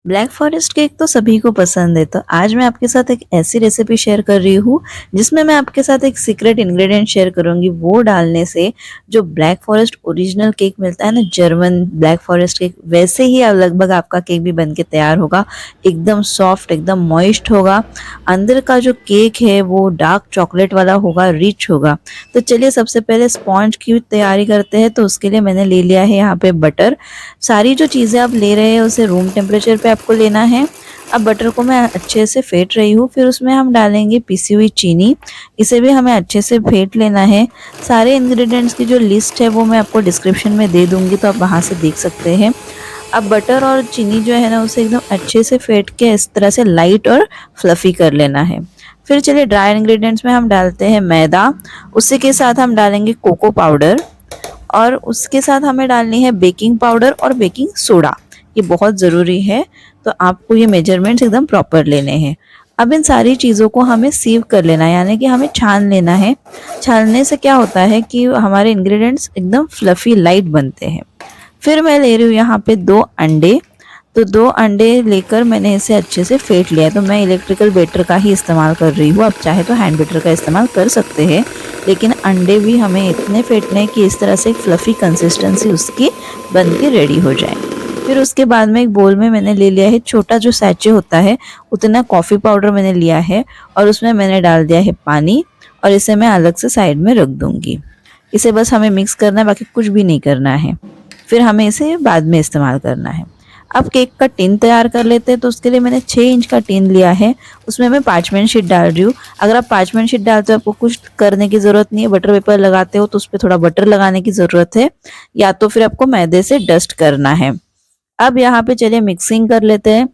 Black forest cake तो सभी को पसंद है। तो आज मैं आपके साथ एक ऐसी रेसिपी शेयर कर रही हूँ जिसमें मैं आपके साथ एक सीक्रेट इंग्रेडिएंट शेयर करूंगी। वो डालने से जो ब्लैक फॉरेस्ट ओरिजिनल केक मिलता है ना, जर्मन ब्लैक फॉरेस्ट केक, वैसे ही लगभग आपका केक भी बनके तैयार होगा। एकदम सॉफ्ट, एकदम मॉइस्ट होगा। अंदर का जो केक है वो डार्क चॉकलेट वाला होगा, रिच होगा। तो चलिए सबसे पहले स्पॉन्ज की तैयारी करते हैं। तो उसके लिए मैंने ले लिया है यहाँ पे बटर। सारी जो चीज़ें आप ले रहे हैं उसे रूम टेम्परेचर पे आपको लेना है। अब बटर को मैं अच्छे से फेंट रही हूँ, फिर उसमें हम डालेंगे पिसी हुई चीनी। इसे भी हमें अच्छे से फेंट लेना है। सारे इंग्रेडिएंट्स की जो लिस्ट है वो मैं आपको डिस्क्रिप्शन में दे दूंगी, तो आप वहाँ से देख सकते हैं। अब बटर और चीनी जो है ना, उसे एकदम अच्छे से फेंट के इस तरह से लाइट और फ्लफी कर लेना है। फिर चलिए ड्राई इंग्रेडिएंट्स में हम डालते हैं मैदा। उसी के साथ हम डालेंगे कोको पाउडर, और उसके साथ हमें डालनी है बेकिंग पाउडर और बेकिंग सोडा। ये बहुत ज़रूरी है, तो आपको ये मेजरमेंट्स एकदम प्रॉपर लेने हैं। अब इन सारी चीज़ों को हमें सीव कर लेना है, यानी कि हमें छान लेना है। छानने से क्या होता है कि हमारे इंग्रेडिएंट्स एकदम फ्लफी लाइट बनते हैं। फिर मैं ले रही हूँ यहाँ पे 2 अंडे। तो 2 अंडे लेकर मैंने इसे अच्छे से फेंट लिया है। तो मैं इलेक्ट्रिकल बेटर का ही इस्तेमाल कर रही हूँ, आप चाहे तो हैंड बेटर का इस्तेमाल कर सकते हैं, लेकिन अंडे भी हमें इतने फेंटने हैं कि इस तरह से एक फ्लफी कंसिस्टेंसी उसकी बन के रेडी हो जाए। फिर उसके बाद में एक बोल में मैंने ले लिया है, छोटा जो सैचे होता है उतना कॉफ़ी पाउडर मैंने लिया है, और उसमें मैंने डाल दिया है पानी, और इसे मैं अलग से साइड में रख दूँगी। इसे बस हमें मिक्स करना है, बाकी कुछ भी नहीं करना है। फिर हमें इसे बाद में इस्तेमाल करना है। अब केक का टिन तैयार कर लेते हैं। तो उसके लिए मैंने 6 इंच का टिन लिया है, उसमें मैं पार्चमेंट शीट डाल रही हूँ। अगर आप पार्चमेंट शीट डालते हो आपको कुछ करने की ज़रूरत नहीं है। बटर पेपर लगाते हो तो उस पर थोड़ा बटर लगाने की ज़रूरत है, या तो फिर आपको मैदे से डस्ट करना है। अब यहाँ पे चलिए मिक्सिंग कर लेते हैं।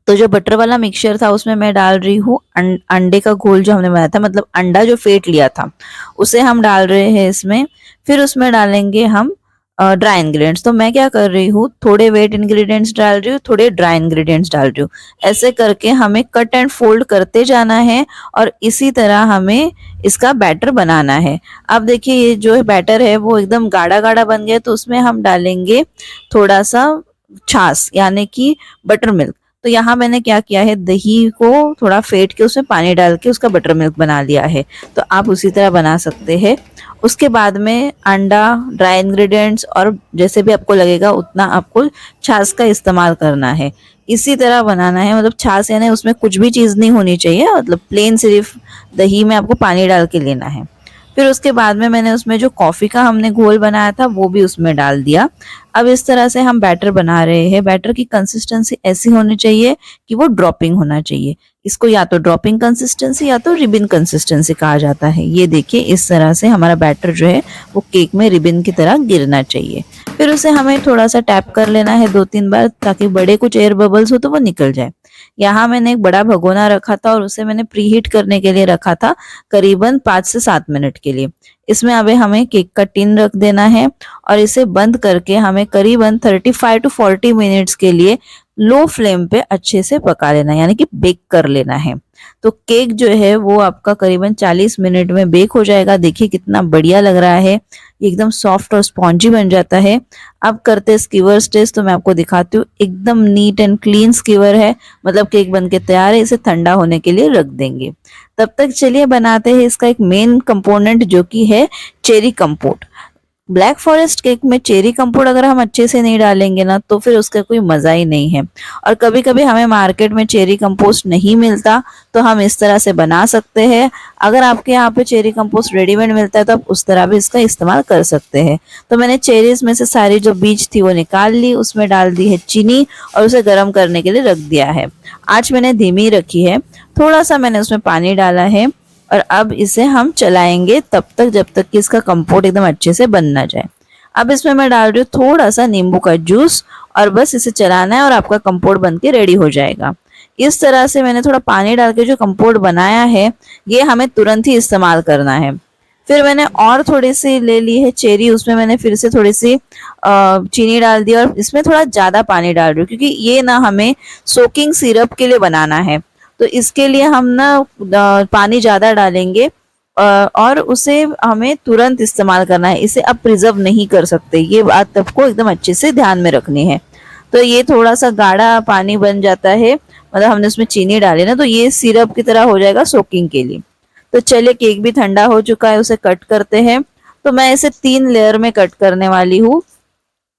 तो जो बटर वाला मिक्सचर था उसमें मैं डाल रही हूँ अंडे का घोल जो हमने बनाया था, मतलब अंडा जो फेंट लिया था उसे हम डाल रहे हैं इसमें। फिर उसमें डालेंगे हम ड्राई इंग्रेडिएंट्स। तो मैं क्या कर रही हूँ, थोड़े वेट इंग्रेडिएंट्स डाल रही हूँ, थोड़े ड्राई इंग्रेडिएंट्स डाल रही हूँ। ऐसे करके हमें कट एंड फोल्ड करते जाना है, और इसी तरह हमें इसका बैटर बनाना है। अब देखिए ये जो बैटर है वो एकदम गाढ़ा गाढ़ा बन गया, तो उसमें हम डालेंगे थोड़ा सा छाछ, यानी कि बटर मिल्क। तो यहाँ मैंने क्या किया है, दही को थोड़ा फेंट के उसमें पानी डाल के उसका बटर मिल्क बना लिया है। तो आप उसी तरह बना सकते हैं। उसके बाद में अंडा, ड्राई इंग्रेडिएंट्स, और जैसे भी आपको लगेगा उतना आपको छाछ का इस्तेमाल करना है। इसी तरह बनाना है, मतलब छाछ यानी उसमें कुछ भी चीज़ नहीं होनी चाहिए, मतलब प्लेन सिर्फ दही में आपको पानी डाल के लेना है। फिर उसके बाद में मैंने उसमें जो कॉफ़ी का हमने घोल बनाया था वो भी उसमें डाल दिया। अब इस तरह से हम बैटर बना रहे हैं। बैटर की कंसिस्टेंसी ऐसी होनी चाहिए कि वो ड्रॉपिंग होना चाहिए। इसको या तो ड्रॉपिंग कंसिस्टेंसी या तो रिबन कंसिस्टेंसी कहा जाता है। ये देखिए इस तरह से हमारा बैटर जो है वो केक में रिबन की तरह गिरना चाहिए। फिर उसे हमें थोड़ा सा टैप कर लेना है 2-3 बार, ताकि बड़े कुछ एयर बबल्स हो तो वो निकल जाए। यहाँ मैंने एक बड़ा भगोना रखा था और उसे मैंने प्री हीट करने के लिए रखा था, करीबन 5 से 7 मिनट के लिए। इसमें अभी हमें केक का टिन रख देना है, और इसे बंद करके हमें करीबन 35 टू 40 मिनट्स के लिए लो फ्लेम पे अच्छे से पका लेना है, यानी कि बेक कर लेना है। तो केक जो है वो आपका करीबन 40 मिनट में बेक हो जाएगा। देखिए कितना बढ़िया लग रहा है, एकदम सॉफ्ट और स्पॉन्जी बन जाता है। अब करते हैं स्कीवर्स टेस्ट। तो मैं आपको दिखाती हूँ, एकदम नीट एंड क्लीन स्कीवर है, मतलब केक बन के तैयार है। इसे ठंडा होने के लिए रख देंगे। तब तक चलिए बनाते हैं इसका एक मेन कंपोनेंट, जो कि है चेरी कंपोट। ब्लैक फॉरेस्ट केक में चेरी कंपोट अगर हम अच्छे से नहीं डालेंगे ना, तो फिर उसका कोई मज़ा ही नहीं है। और कभी कभी हमें मार्केट में चेरी कंपोस्ट नहीं मिलता, तो हम इस तरह से बना सकते हैं। अगर आपके यहाँ पे चेरी कंपोस्ट रेडीमेड मिलता है तो आप उस तरह भी इसका इस्तेमाल कर सकते हैं। तो मैंने चेरीज में से सारी जो बीज थी वो निकाल ली, उसमें डाल दी है चीनी, और उसे गर्म करने के लिए रख दिया है। आँच मैंने धीमी रखी है। थोड़ा सा मैंने उसमें पानी डाला है, और अब इसे हम चलाएंगे तब तक जब तक कि इसका कंपोट एकदम अच्छे से बन ना जाए। अब इसमें मैं डाल रही हूँ थोड़ा सा नींबू का जूस, और बस इसे चलाना है और आपका कंपोट बन के रेडी हो जाएगा। इस तरह से मैंने थोड़ा पानी डाल के जो कंपोट बनाया है ये हमें तुरंत ही इस्तेमाल करना है। फिर मैंने और थोड़ी सी ले ली है चेरी, उसमें मैंने फिर से थोड़ी सी चीनी डाल दी, और इसमें थोड़ा ज़्यादा पानी डाल रही हूँ क्योंकि ये ना हमें सोकिंग सिरप के लिए बनाना है। तो इसके लिए हम ना पानी ज़्यादा डालेंगे, और उसे हमें तुरंत इस्तेमाल करना है। इसे अब प्रिजर्व नहीं कर सकते, ये बात आपको एकदम अच्छे से ध्यान में रखनी है। तो ये थोड़ा सा गाढ़ा पानी बन जाता है, मतलब हमने उसमें चीनी डाली ना, तो ये सिरप की तरह हो जाएगा सोकिंग के लिए। तो चलिए केक भी ठंडा हो चुका है, उसे कट करते हैं। तो मैं इसे 3 लेयर में कट करने वाली हूँ।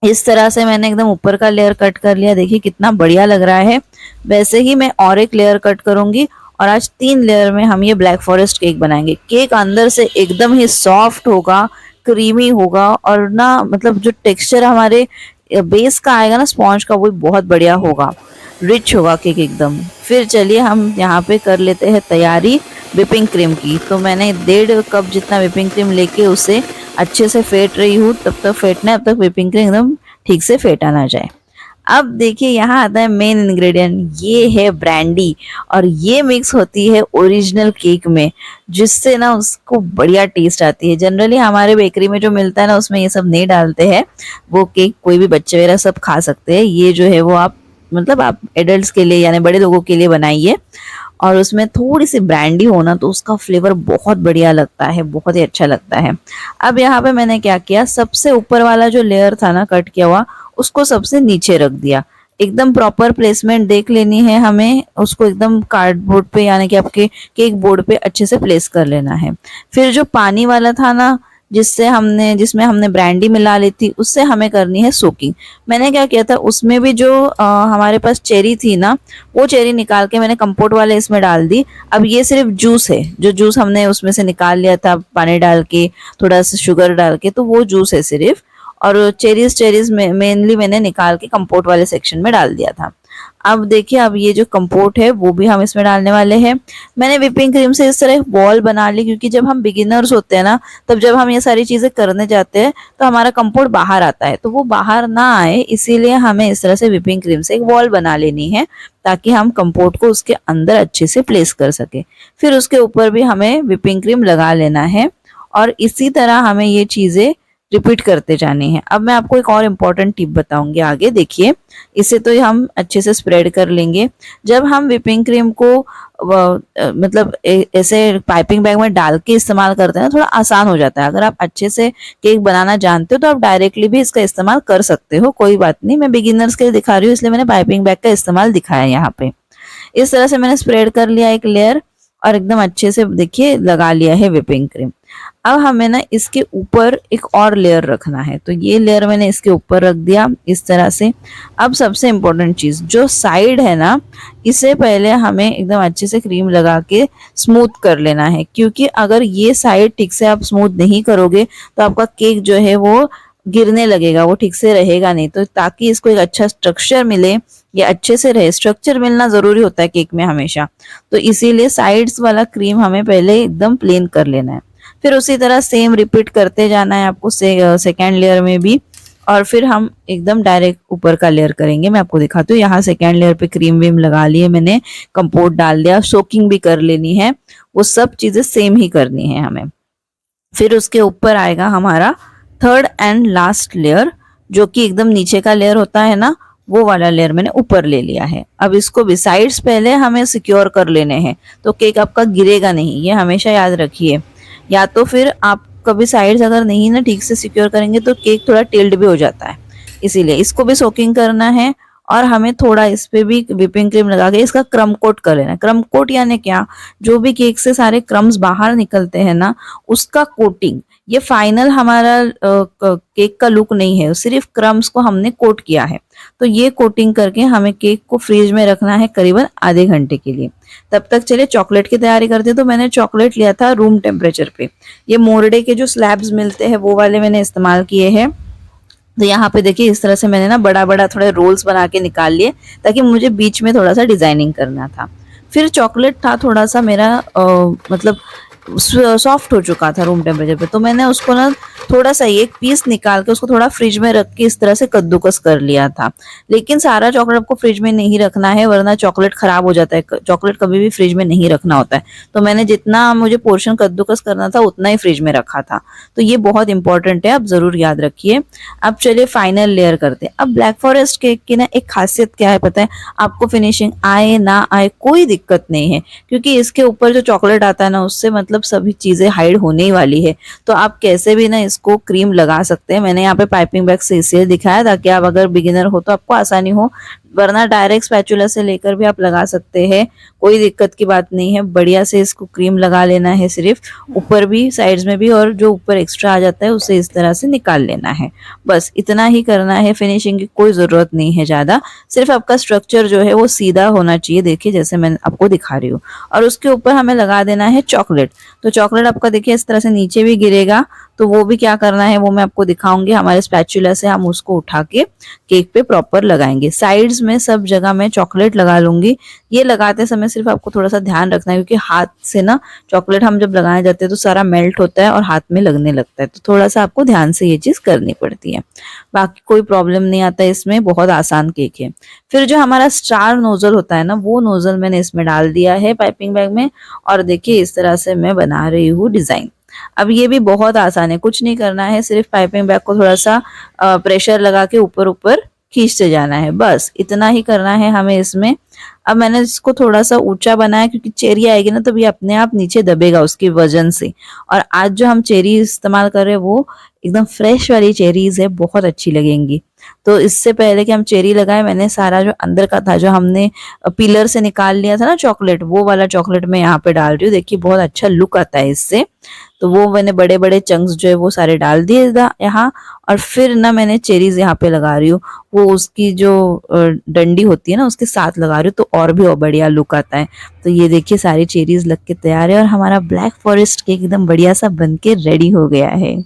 इस तरह से मैंने एकदम ऊपर का लेयर कट कर लिया, देखिए कितना बढ़िया लग रहा है। वैसे ही मैं और एक लेयर कट करूंगी और आज 3 लेयर में हम ये ब्लैक फॉरेस्ट केक बनाएंगे। केक अंदर से एकदम ही सॉफ्ट होगा, क्रीमी होगा, और ना मतलब जो टेक्सचर हमारे बेस का आएगा ना स्पॉन्ज का, वो बहुत बढ़िया होगा, रिच होगा केक एकदम। फिर चलिए हम यहाँ पे कर लेते हैं तैयारी व्हिपिंग क्रीम की। तो मैंने 1.5 कप जितना व्हिपिंग क्रीम लेके उसे अच्छे से फेंट रही हूँ। तब तक फेंटना है, अब तक व्हिपिंग क्रीम एकदम ठीक से फेंटा ना जाए। अब देखिए यहाँ आता है मेन इंग्रेडिएंट, ये है ब्रांडी। और ये मिक्स होती है ओरिजिनल केक में, जिससे ना उसको बढ़िया टेस्ट आती है। जनरली हमारे बेकरी में जो मिलता है ना, उसमें ये सब नहीं डालते हैं। वो केक कोई भी बच्चे वगैरह सब खा सकते हैं। ये जो है वो आप मतलब आप एडल्ट्स के लिए यानी बड़े लोगों के लिए बनाइए, और उसमें थोड़ी सी ब्रांडी हो ना, तो उसका फ्लेवर बहुत बढ़िया लगता है, बहुत ही अच्छा लगता है। अब यहाँ पे मैंने क्या किया, सबसे ऊपर वाला जो लेयर था ना कट किया हुआ, उसको सबसे नीचे रख दिया। एकदम प्रॉपर प्लेसमेंट देख लेनी है हमें, उसको एकदम कार्डबोर्ड पे यानी कि आपके केक बोर्ड पे अच्छे से प्लेस कर लेना है। फिर जो पानी वाला था ना, जिसमें हमने ब्रांडी मिला ली थी, उससे हमें करनी है सोकिंग। मैंने क्या किया था, उसमें भी जो हमारे पास चेरी थी ना, वो चेरी निकाल के मैंने कंपोट वाले इसमें डाल दी। अब ये सिर्फ जूस है, जो जूस हमने उसमें से निकाल लिया था पानी डाल के, थोड़ा सा शुगर डाल के, तो वो जूस है सिर्फ। और चेरीज में मेनली मैंने निकाल के कंपोट वाले सेक्शन में डाल दिया था। अब देखिए, अब ये जो कंपोट है वो भी हम इसमें डालने वाले हैं। मैंने व्हिपिंग क्रीम से इस तरह एक बॉल बना ली, क्योंकि जब हम बिगिनर्स होते हैं ना, तब जब हम ये सारी चीजें करने जाते हैं तो हमारा कंपोट बाहर आता है, तो वो बाहर ना आए इसीलिए हमें इस तरह से व्हिपिंग क्रीम से एक बॉल बना लेनी है, ताकि हम कंपोट को उसके अंदर अच्छे से प्लेस कर सके। फिर उसके ऊपर भी हमें व्हिपिंग क्रीम लगा लेना है, और इसी तरह हमें ये चीजें रिपीट करते जानी है। अब मैं आपको एक और इम्पोर्टेंट टिप बताऊंगी आगे, देखिए। इसे तो हम अच्छे से स्प्रेड कर लेंगे। जब हम व्हिपिंग क्रीम को मतलब ऐसे पाइपिंग बैग में डाल के इस्तेमाल करते हैं ना, थोड़ा आसान हो जाता है। अगर आप अच्छे से केक बनाना जानते हो तो आप डायरेक्टली भी इसका इस्तेमाल कर सकते हो, कोई बात नहीं। मैं बिगिनर्स के लिए दिखा रही हूँ, इसलिए मैंने पाइपिंग बैग का इस्तेमाल दिखाया यहाँ पे। इस तरह से मैंने स्प्रेड कर लिया एक लेयर, और एकदम अच्छे से देखिए लगा लिया है व्हिपिंग क्रीम। अब हमें ना इसके ऊपर एक और लेयर रखना है, तो ये लेयर मैंने इसके ऊपर रख दिया इस तरह से। अब सबसे इम्पोर्टेंट चीज, जो साइड है ना, इसे पहले हमें एकदम अच्छे से क्रीम लगा के स्मूथ कर लेना है, क्योंकि अगर ये साइड ठीक से आप स्मूथ नहीं करोगे तो आपका केक जो है वो गिरने लगेगा, वो ठीक से रहेगा नहीं। तो ताकि इसको एक अच्छा स्ट्रक्चर मिले, ये अच्छे से रहे, स्ट्रक्चर मिलना जरूरी होता है केक में हमेशा, तो इसीलिए साइड्स वाला क्रीम हमें पहले एकदम प्लेन कर लेना है। फिर उसी तरह सेम रिपीट करते जाना है आपको सेकेंड लेयर में भी, और फिर हम एकदम डायरेक्ट ऊपर का लेयर करेंगे। मैं आपको दिखाती हूँ, यहाँ सेकेंड लेयर पे क्रीम वीम लगा लिए मैंने, कंपोट डाल दिया, सोकिंग भी कर लेनी है, वो सब चीजें सेम ही करनी है हमें। फिर उसके ऊपर आएगा हमारा थर्ड एंड लास्ट लेयर, जो कि एकदम नीचे का लेयर होता है ना, वो वाला लेयर मैंने ऊपर ले लिया है। अब इसको भी साइड्स पहले हमें सिक्योर कर लेने हैं, तो केक आपका गिरेगा नहीं, ये हमेशा याद रखिए। या तो फिर आप कभी साइड्स अगर नहीं ना ठीक से सिक्योर करेंगे तो केक थोड़ा टिल्ड भी हो जाता है, इसीलिए इसको भी सोकिंग करना है। और हमें थोड़ा इस पे भी व्हिपिंग क्रीम लगा के इसका क्रम कोट कर लेना है। क्रम कोट यानी क्या, जो भी केक से सारे क्रम्स बाहर निकलते हैं ना, उसका कोटिंग। ये फाइनल हमारा केक का लुक नहीं है, सिर्फ क्रम्स को हमने कोट किया है। तो ये कोटिंग करके हमें केक को फ्रीज में रखना है करीबन आधे घंटे के लिए। तब तक चलिए चॉकलेट की तैयारी करते हैं। तो मैंने चॉकलेट लिया था रूम टेम्परेचर पे, ये मोरडे के जो स्लैब्स मिलते हैं वो वाले मैंने इस्तेमाल किए हैं। तो यहाँ पे देखिए इस तरह से मैंने ना बड़ा बड़ा थोड़े रोल्स बना के निकाल लिए, ताकि मुझे बीच में थोड़ा सा डिजाइनिंग करना था। फिर चॉकलेट था थोड़ा सा मेरा मतलब सॉफ्ट हो चुका था रूम टेम्परेचर पे, तो मैंने उसको ना थोड़ा सा एक पीस निकाल के उसको थोड़ा फ्रिज में रख के इस तरह से कद्दूकस कर लिया था। लेकिन सारा चॉकलेट आपको फ्रिज में नहीं रखना है, वरना चॉकलेट खराब हो जाता है। चॉकलेट कभी भी फ्रिज में नहीं रखना होता है। तो मैंने जितना मुझे पोर्शन कद्दूकस करना था उतना ही फ्रिज में रखा था। तो ये बहुत इंपॉर्टेंट है, आप जरूर याद रखिए। अब चलिए फाइनल लेयर करते हैं। अब ब्लैक फॉरेस्ट केक की ना एक खासियत क्या है पता है आपको, फिनिशिंग आए ना आए कोई दिक्कत नहीं है, क्योंकि इसके ऊपर जो चॉकलेट आता है ना, उससे मतलब मतलब सभी चीजें हाइड होने ही वाली है। तो आप कैसे भी ना इसको क्रीम लगा सकते हैं। मैंने यहाँ पे पाइपिंग बैग से इसलिए दिखाया ताकि आप अगर बिगिनर हो तो आपको आसानी हो, वरना डायरेक्ट स्पैचुला से लेकर भी आप लगा सकते हैं, कोई दिक्कत की बात नहीं है। बढ़िया से इसको क्रीम लगा लेना है, सिर्फ ऊपर भी साइड्स में भी, और जो ऊपर एक्स्ट्रा आ जाता है उसे इस तरह से निकाल लेना है। बस इतना ही करना है, फिनिशिंग की कोई ज़रूरत नहीं है ज़्यादा। सिर्फ आपका स्ट्रक्चर जो है वो सीधा होना चाहिए, देखिए जैसे मैं आपको दिखा रही हूँ। और उसके ऊपर हमें लगा देना है चॉकलेट। तो चॉकलेट आपका देखिए इस तरह से नीचे भी गिरेगा, तो वो भी क्या करना है वो मैं आपको दिखाऊंगी। हमारे स्पैचुला से हम उसको उठा के केक पे प्रॉपर लगाएंगे। साइड्स में सब जगह मैं चॉकलेट लगा लूंगी। ये लगाते समय सिर्फ आपको थोड़ा सा ध्यान रखना है, क्योंकि हाथ से ना चॉकलेट हम जब लगाए जाते हैं तो सारा मेल्ट होता है और हाथ में लगने लगता है, तो थोड़ा सा आपको ध्यान से ये चीज करनी पड़ती है। बाकी कोई प्रॉब्लम नहीं आता इसमें, बहुत आसान केक है। फिर जो हमारा स्टार नोजल होता है ना, वो नोजल मैंने इसमें डाल दिया है पाइपिंग बैग में, और देखिए इस तरह से मैं बना रही हूँ डिजाइन। अब ये भी बहुत आसान है, कुछ नहीं करना है, सिर्फ पाइपिंग बैग को थोड़ा सा प्रेशर लगा के ऊपर ऊपर खींचते जाना है, बस इतना ही करना है हमें इसमें। अब मैंने इसको थोड़ा सा ऊंचा बनाया, क्योंकि चेरी आएगी ना तो ये अपने आप नीचे दबेगा उसकी वजन से। और आज जो हम चेरी इस्तेमाल कर रहे हैं वो एकदम फ्रेश वाली चेरीज है, बहुत अच्छी लगेंगी। तो इससे पहले कि हम चेरी लगाए, मैंने सारा जो अंदर का था, जो हमने पिलर से निकाल लिया था ना चॉकलेट, वो वाला चॉकलेट मैं यहाँ पे डाल रही हूँ। देखिए बहुत अच्छा लुक आता है इससे। तो वो मैंने बड़े बड़े चंक्स जो है वो सारे डाल दिए यहाँ, और फिर ना मैंने चेरीज यहाँ पे लगा रही हूँ। वो उसकी जो डंडी होती है ना उसके साथ लगा रही हूँ, तो और भी बढ़िया लुक आता है। तो ये देखिए सारी चेरीज लग के तैयार है, और हमारा ब्लैक फॉरेस्ट केक एकदम बढ़िया सा बन के रेडी हो गया है।